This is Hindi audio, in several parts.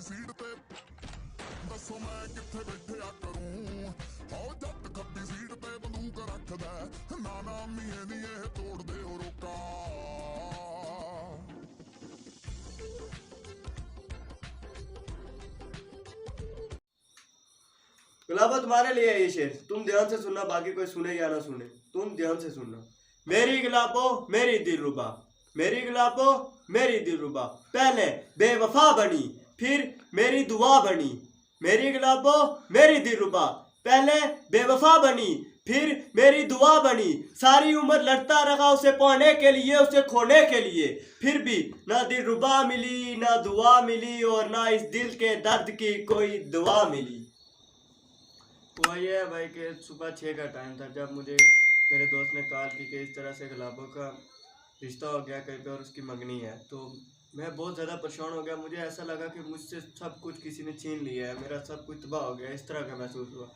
सीट ते दसो मैं किथे बैठया करूं आओ जट खब्बी सीट ते बंदूक रखदा ना ना मिये नी ये तोड़ दे ओ रोका गुलाबा तुम्हारे लिए है ये शेर, तुम ध्यान से सुनना, बाकी कोई सुने या ना सुने, तुम ध्यान से सुनना। मेरी गुलाबो मेरी दिलरुबा, मेरी गुलाबो मेरी दिलरुबा, पहले बेवफा बनी फिर मेरी दुआ बनी। मेरी गुलाबो मेरी दिलरुबा, पहले बेवफा बनी फिर मेरी दुआ बनी। सारी उम्र लड़ता रहा उसे पाने के लिए, उसे खोने के लिए, फिर भी ना दिलरुबा मिली ना दुआ मिली और ना इस दिल के दर्द की कोई दुआ मिली। हुआ ये है भाई कि सुबह 6 का टाइम था जब मुझे मेरे दोस्त ने कॉल की कि इस तरह से गुलाबों का रिश्ता हो गया कहीं पे और उसकी मंगनी है। तो मैं बहुत ज़्यादा परेशान हो गया, मुझे ऐसा लगा कि मुझसे सब कुछ किसी ने छीन लिया है, मेरा सब कुछ तबाह हो गया, इस तरह का महसूस हुआ।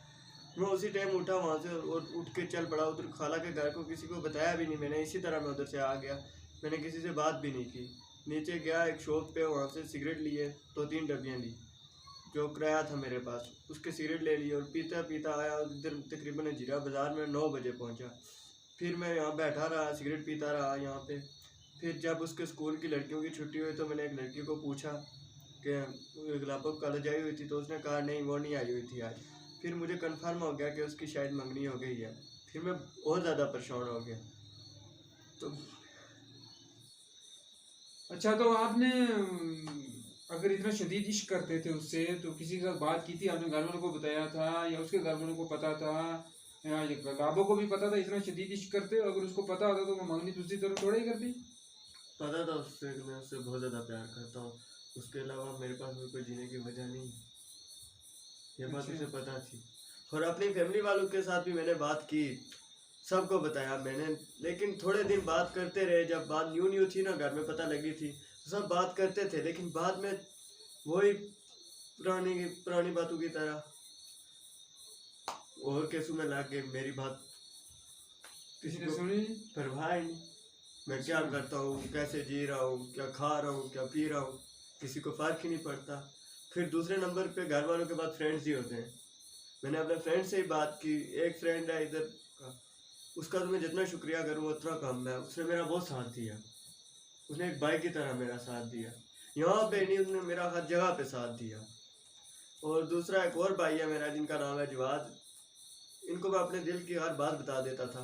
मैं उसी टाइम उठा वहाँ से और उठ के चल पड़ा उधर खाला के घर को, किसी को बताया भी नहीं मैंने, इसी तरह मैं उधर से आ गया, मैंने किसी से बात भी नहीं की। नीचे गया एक शॉप पे, वहाँ से सिगरेट लिए, 2-3 डब्बियाँ ली, जो किराया था मेरे पास, उसके सिगरेट ले लिए और पीता पीता आया इधर तकरीबन जीरा बाज़ार में 9 बजे पहुंचा। फिर मैं यहाँ बैठा रहा, सिगरेट पीता रहा यहाँ पे। फिर जब उसके स्कूल की लड़कियों की छुट्टी हुई तो मैंने एक लड़की को पूछा कि गुलाबो कॉलेज आई हुई थी, तो उसने कहा नहीं वो नहीं आई हुई थी आज। फिर मुझे कन्फर्म हो गया कि उसकी शायद मंगनी हो गई है। फिर मैं और ज़्यादा परेशान हो गया। तो अच्छा, तो आपने अगर इतना शदीद इश्क करते थे उससे तो किसी के साथ बात की थी, आपने घर वालों को बताया था या उसके घर वालों को पता था या ये गुलाबो को भी पता था इतना शदीद इश्क करते? अगर उसको पता होता तो वो मंगनी दूसरी तरफ थोड़ा ही करती। पता था उससे कि मैं उससे बहुत ज़्यादा प्यार करता हूँ, उसके अलावा मेरे पास और कोई जीने की वजह नहीं, ये बात अच्छा। उसे पता थी। और अपनी फैमिली वालों के साथ भी मैंने बात की, सबको बताया मैंने, लेकिन थोड़े दिन बात करते रहे। जब बात न्यू न्यू थी ना, घर में पता लगी थी, तो सब बात करते थे, लेकिन बाद में वही पुरानी पुरानी बातों की तरह और केसों में लग गए। मेरी बात किसी किसी ने को सुनी? परवाह ही नहीं, मैं क्या अच्छा। करता हूँ, कैसे जी रहा हूँ, क्या खा रहा हूँ, क्या पी रहा हूँ, किसी को फर्क ही नहीं पड़ता। फिर दूसरे नंबर पे घर वालों के बाद फ्रेंड्स ही होते हैं। मैंने अपने फ्रेंड से ही बात की, एक फ्रेंड है इधर का, उसका तो मैं जितना शुक्रिया करूँ उतना कम है। उसने मेरा बहुत साथ दिया, उसने एक भाई की तरह मेरा साथ दिया, यहाँ पे नहीं उसने मेरा हर जगह पे साथ दिया। और दूसरा एक और भाई है मेरा जिनका नाम है जवाद, इनको मैं अपने दिल की हर बात बता देता था।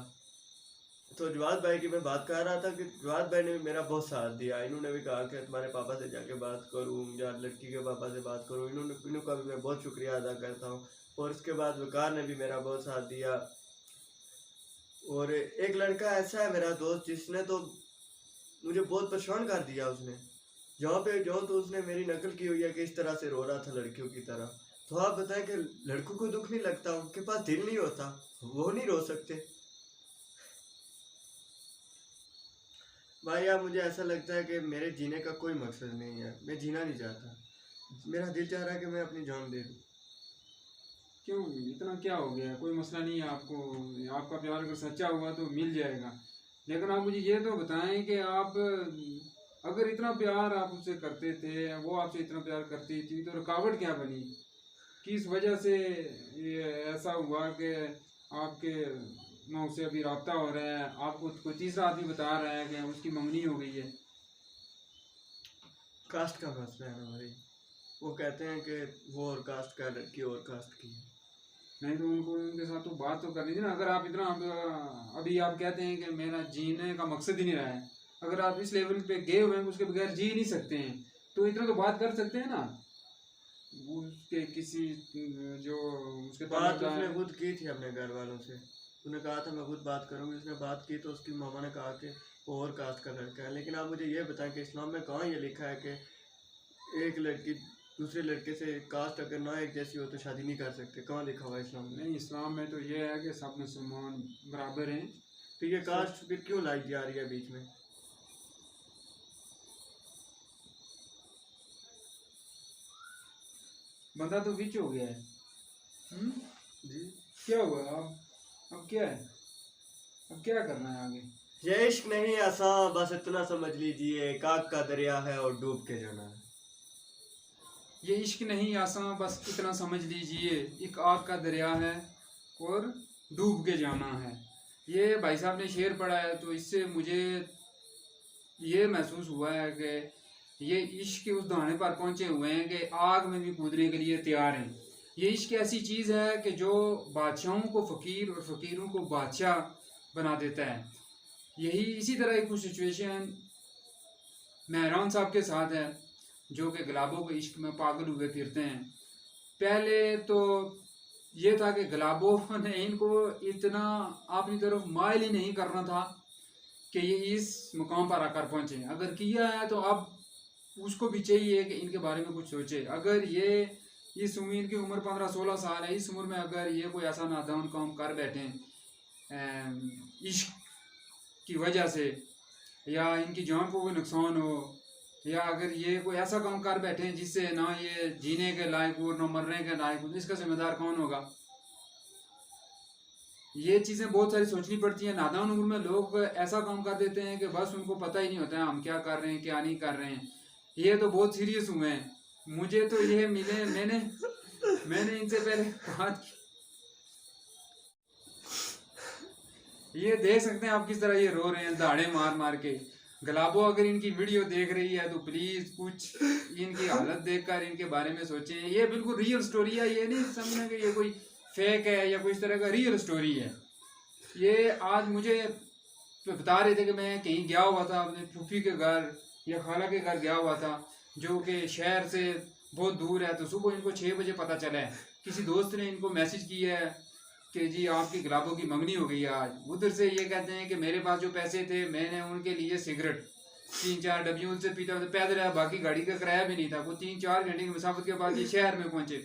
तो जवाद भाई की मैं बात कर रहा था कि जवाद भाई ने भी मेरा बहुत साथ दिया। इन्होंने भी कहा कि तुम्हारे पापा से जाके बात करूँ या लड़की के पापा से बात करूँ, इनका भी मैं बहुत शुक्रिया अदा करता हूँ। और उसके बाद वकार ने भी मेरा बहुत साथ दिया। और एक लड़का ऐसा है मेरा दोस्त जिसने तो मुझे बहुत परेशान कर दिया। उसने जहाँ पे जाऊँ तो उसने मेरी नकल की हुई है कि इस तरह से रो रहा था लड़कियों की तरह। तो आप बताएं कि लड़कों को दुख नहीं लगता, उनके पास दिल नहीं होता, वो नहीं रो सकते? भाई यार मुझे ऐसा लगता है कि मेरे जीने का कोई मकसद नहीं है, मैं जीना नहीं चाहता, मेरा दिल चाह रहा है कि मैं अपनी जान दे दूँ। क्यों, इतना क्या हो गया? कोई मसला नहीं है आपको, आपका प्यार अगर सच्चा हुआ तो मिल जाएगा। लेकिन आप मुझे ये तो बताएं कि आप अगर इतना प्यार आप उससे करते थे, वो आपसे इतना प्यार करती थी, तो रुकावट क्या बनी? किस वजह से ये ऐसा हुआ कि आपके ना उससे अभी राब्ता हो रहा है, आपको कोई तीसरा आदमी बता रहा है कि उसकी मंगनी हो गई है? कास्ट का मसला है ना भाई, वो कहते हैं कि वो और कास्ट का, लड़की और कास्ट की है। नहीं तो उनको उनके साथ तो बात तो करनी थी ना। अगर आप इतना अभी आप कहते हैं कि मेरा जीने का मकसद ही नहीं रहा है, अगर आप इस लेवल पे गए हुए हैं उसके बगैर जी नहीं सकते हैं, तो इतना तो बात कर सकते हैं ना उसके किसी जो उसके बात ताल्लुकदार उसने हैं। खुद की थी अपने घर वालों से, उसने कहा था मैं खुद बात करूंगी, उसने बात की तो उसकी मामा ने कहा कि वो और कास्ट का लड़का है। लेकिन आप मुझे ये बताएं कि इस्लाम में कहाँ ये लिखा है कि एक लड़की दूसरे लड़के से कास्ट अगर ना एक जैसी हो तो शादी नहीं कर सकते? कहाँ लिखा हुआ है इस्लाम में? नहीं, इस्लाम में तो ये है कि सब मुसलमान बराबर हैं। तो ये सब कास्ट फिर क्यों लाई जा रही है बीच में? बंदा तो विच हो गया है। हम्म? जी, क्या हुआ अब क्या है? अब क्या करना है आगे? ये इश्क नहीं आसान, बस इतना समझ लीजिए, काक का दरिया है और डूब के जाना है। ये इश्क नहीं आसान, बस इतना समझ लीजिए, एक आग का दरिया है और डूब के जाना है। ये भाई साहब ने शेर पढ़ा है, तो इससे मुझे ये महसूस हुआ है कि ये इश्क के उस दाने पर पहुंचे हुए हैं कि आग में भी कूदने के लिए तैयार हैं। ये इश्क ऐसी चीज़ है कि जो बादशाहों को फ़कीर और फ़कीरों को बादशाह बना देता है। यही इसी तरह की कुछ सिचुएशन मेहरान साहब के साथ है, जो कि गुलाबों के इश्क में पागल हुए फिरते हैं। पहले तो ये था कि गुलाबों ने इनको इतना अपनी तरफ माइल ही नहीं करना था कि ये इस मुकाम पर आकर पहुंचे। अगर किया है तो अब उसको भी चाहिए कि इनके बारे में कुछ सोचे। अगर ये इस उम्र, इनकी उम्र 15-16 साल है, इस उम्र में अगर ये कोई ऐसा नादान काम कर बैठे इश्क की वजह से, या इनकी जान को कोई नुकसान हो, या अगर ये कोई ऐसा काम कर बैठे हैं जिससे ना ये जीने के लायक हो ना मरने के लायक हो, इसका जिम्मेदार कौन होगा? ये चीज़ें बहुत सारी सोचनी पड़ती हैं। नादान उम्र में लोग ऐसा काम कर देते हैं कि बस उनको पता ही नहीं होता है हम क्या कर रहे हैं क्या नहीं कर रहे हैं। ये तो बहुत सीरियस हुए हैं। मुझे तो ये मिले, मैंने इनसे पहले बात की। ये देख सकते हैं आप किस तरह ये रो रहे हैं दाढ़े मार मार के। गुलाबो अगर इनकी वीडियो देख रही है तो प्लीज कुछ इनकी हालत देखकर इनके बारे में सोचें। ये बिल्कुल रियल स्टोरी है, ये नहीं समझना कि ये कोई फेक है या कोई इस तरह का, रियल स्टोरी है। ये आज मुझे बता रहे थे कि मैं कहीं गया हुआ था, अपने फूफी के घर या खाला के घर गया हुआ था, जो कि शहर से बहुत दूर है। तो सुबह इनको 6 बजे पता चला है, किसी दोस्त ने इनको मैसेज किया है कि जी आपकी गुलाबों की मंगनी हो गई है आज। उधर से ये कहते हैं कि मेरे पास जो पैसे थे मैंने उनके लिए सिगरेट 3-4 डब्बियों से पीता, पैदल है, बाकी गाड़ी का किराया भी नहीं था। वो 3-4 घंटे की मुसाफत के बाद ये शहर में पहुंचे।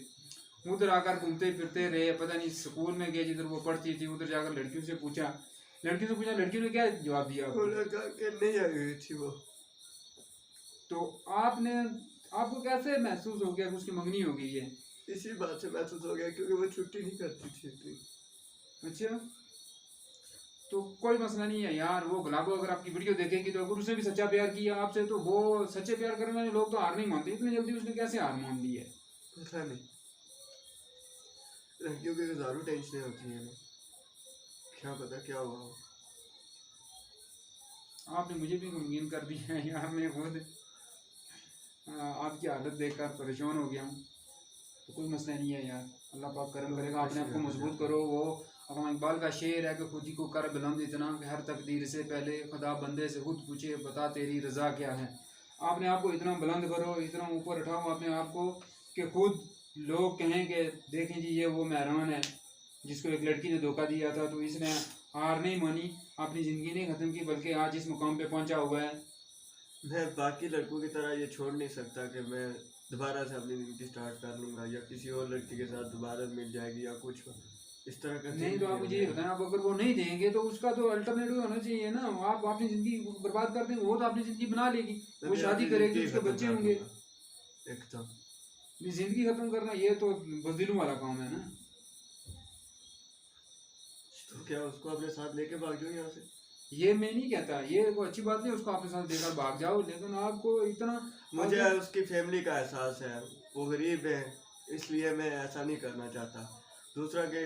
उधर आकर घूमते फिरते रहे, पता नहीं स्कूल में गए जिधर वो पढ़ती थी, उधर जाकर लड़कियों से पूछा, लड़कियों ने क्या जवाब दिया? नहीं आ गई थी वो। तो आपको कैसे महसूस हो गया कि उसकी मंगनी हो गई है? इसी बात से महसूस हो गया क्योंकि वो छुट्टी नहीं करती थी इतनी। अच्छा, तो कोई मसला नहीं है यार। वो गुलाबो अगर आपकी वीडियो देखेगी तो अगर उसने भी सच्चा प्यार किया आपसे, तो वो सच्चे प्यार करने वाले लोग तो हार नहीं मानते। इतनी जल्दी उसने कैसे हार मान ली है? पता नहीं, लड़कियों की हजारों टेंशनें होती हैं, क्या पता क्या हुआ हो। आपने मुझे भी गमगीन कर दिया है यार। मैं खुद आपकी हालत देखकर परेशान हो गया हूँ। तो कोई मसला नहीं है यार, अल्लाह पाक करम करेगा। अपने आप को मजबूत करो। वो अपना इकबाल का शेर है कि खुद ही को कर बुलंद इतना कि हर तकदीर से पहले खुदा बंदे से खुद पूछे बता तेरी रज़ा क्या है। आपने आप को इतना बुलंद करो, इतना ऊपर उठाओ अपने आप को कि खुद लोग कहें कि देखें जी ये वो मेहरान है जिसको एक लड़की ने धोखा दिया था, तो इसने हार नहीं मानी, अपनी ज़िंदगी नहीं ख़त्म की, बल्कि आज इस मुकाम पे पहुंचा हुआ है। मैं बाकी लड़कों की तरह ये छोड़ नहीं सकता कि मैं दोबारा से अपनी ज़िंदगी स्टार्ट कर लूँगा या किसी और लड़की के साथ दोबारा मिल जाएगी या कुछ इस तरह का। नहीं तो आप मुझे ये बताएं, आप अगर वो नहीं देंगे तो उसका तो अल्टरनेटिव होना चाहिए ना। आप अपनी ज़िंदगी बर्बाद कर देंगे, वो तो अपनी ज़िंदगी बना लेगी, वो शादी करेगी, उसके बच्चे होंगे। एकदम ज़िंदगी ख़त्म करना ये तो बज़दिलों वाला काम है ना। तो क्या उसको अपने साथ लेके भाग जाओ यहाँ से? ये मैं नहीं कहता, ये कोई अच्छी बात नहीं उसको अपने साथ देकर भाग जाओ, लेकिन आपको इतना मुझे उसकी फैमिली का एहसास है, वो गरीब है, इसलिए मैं ऐसा नहीं करना चाहता। दूसरा कि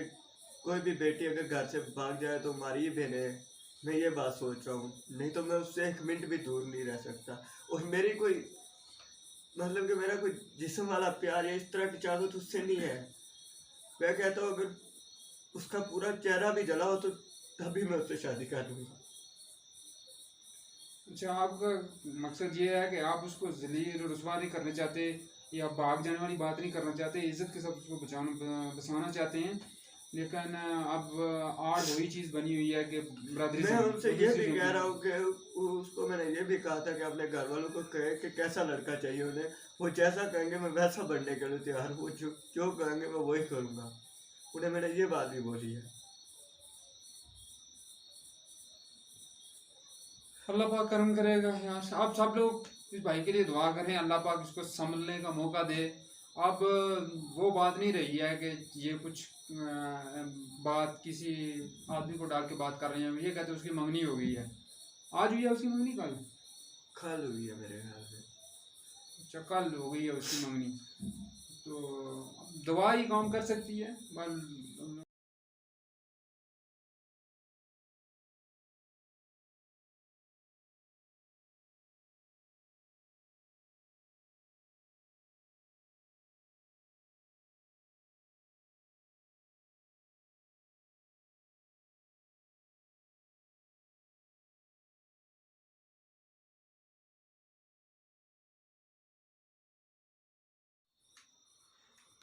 कोई भी बेटी अगर घर से भाग जाए तो हमारी ही बहन है, मैं ये बात सोच रहा हूँ। नहीं तो मैं उससे 1 मिनट भी दूर नहीं रह सकता। और मेरी कोई मतलब कि मेरा कोई जिस्म वाला प्यार या इस तरह की चाहत उससे नहीं है। मैं कहता हूँ अगर उसका पूरा चेहरा भी जला हो तो तभी मैं उससे शादी कर लूँगा। अच्छा, आपका मकसद ये है कि आप उसको ज़लील और रुसवा नहीं करना चाहते या भाग जाने वाली बात नहीं करना चाहते, इज्जत के साथ उसको बचाना चाहते हैं। लेकिन अब आड़ वही चीज़ बनी हुई है कि बरादरी मैं उनसे ये भी कह रहा हूँ कि उसको मैंने ये भी कहा था कि अपने घर वालों को कहे कि कैसा लड़का चाहिए उन्हें, वो जैसा कहेंगे मैं वैसा बनने के लिए तैयार हूँ, जो कहेंगे मैं वही करूँगा। उन्हें मैंने ये बात भी बोली है। अल्लाह पाक करम करेगा यार। आप सब लोग इस भाई के लिए दुआ करें, अल्लाह पाक इसको संभलने का मौका दे। अब वो बात नहीं रही है कि ये कुछ बात किसी आदमी को डाल के बात कर रहे हैं। ये कहते हैं उसकी मंगनी हो गई है। आज हुई है उसकी मंगनी? कल कल हुई है मेरे ख्याल से। अच्छा, कल हो गई है उसकी मंगनी। दवा ही काम कर सकती है।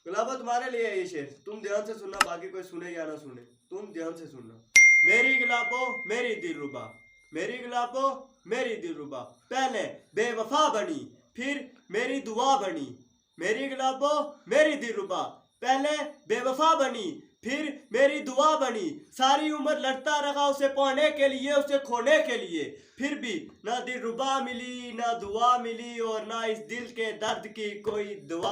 गुलाबो तुम्हारे लिए है ये शेर, तुम ध्यान से सुनना, बाकी कोई सुने या ना सुने, तुम ध्यान से सुनना। मेरी गुलाबो मेरी दिलरुबा, मेरी गुलाबो मेरी दिलरुबा, पहले बेवफा बनी फिर मेरी दुआ बनी। मेरी गुलाबो मेरी दिलरुबा, पहले बेवफा बनी फिर मेरी दुआ बनी। सारी उम्र लड़ता रहा उसे पाने के लिए, उसे खोने के लिए, फिर भी ना दिलरुबा मिली ना दुआ मिली और ना इस दिल के दर्द की कोई दुआ।